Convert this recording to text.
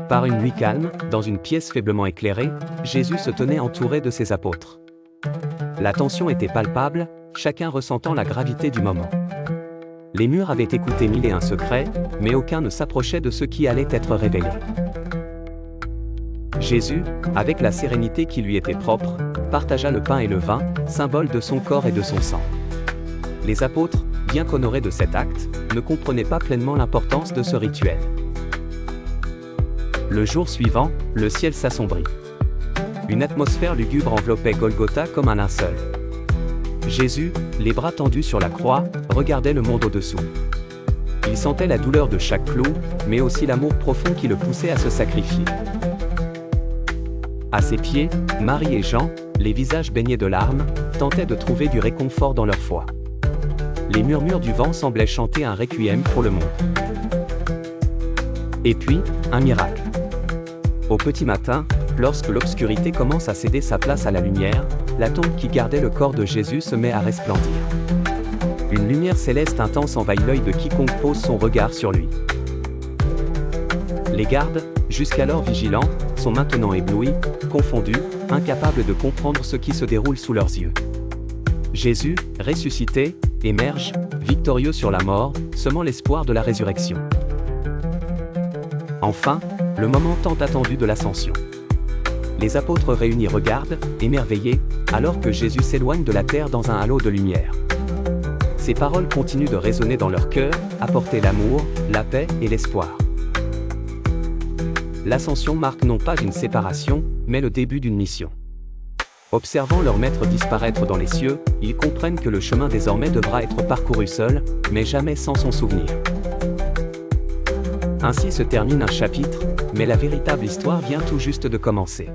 Par une nuit calme, dans une pièce faiblement éclairée, Jésus se tenait entouré de ses apôtres. La tension était palpable, chacun ressentant la gravité du moment. Les murs avaient écouté 1001 secrets, mais aucun ne s'approchait de ce qui allait être révélé. Jésus, avec la sérénité qui lui était propre, partagea le pain et le vin, symbole de son corps et de son sang. Les apôtres, bien qu'honorés de cet acte, ne comprenaient pas pleinement l'importance de ce rituel. Le jour suivant, le ciel s'assombrit. Une atmosphère lugubre enveloppait Golgotha comme un linceul. Jésus, les bras tendus sur la croix, regardait le monde au-dessous. Il sentait la douleur de chaque clou, mais aussi l'amour profond qui le poussait à se sacrifier. À ses pieds, Marie et Jean, les visages baignés de larmes, tentaient de trouver du réconfort dans leur foi. Les murmures du vent semblaient chanter un requiem pour le monde. Et puis, un miracle. Au petit matin, lorsque l'obscurité commence à céder sa place à la lumière, la tombe qui gardait le corps de Jésus se met à resplendir. Une lumière céleste intense envahit l'œil de quiconque pose son regard sur lui. Les gardes, jusqu'alors vigilants, sont maintenant éblouis, confondus, incapables de comprendre ce qui se déroule sous leurs yeux. Jésus, ressuscité, émerge, victorieux sur la mort, semant l'espoir de la résurrection. Enfin, le moment tant attendu de l'ascension. Les apôtres réunis regardent, émerveillés, alors que Jésus s'éloigne de la terre dans un halo de lumière. Ces paroles continuent de résonner dans leur cœur, apporter l'amour, la paix et l'espoir. L'ascension marque non pas une séparation, mais le début d'une mission. Observant leur maître disparaître dans les cieux, ils comprennent que le chemin désormais devra être parcouru seul, mais jamais sans son souvenir. Ainsi se termine un chapitre, mais la véritable histoire vient tout juste de commencer.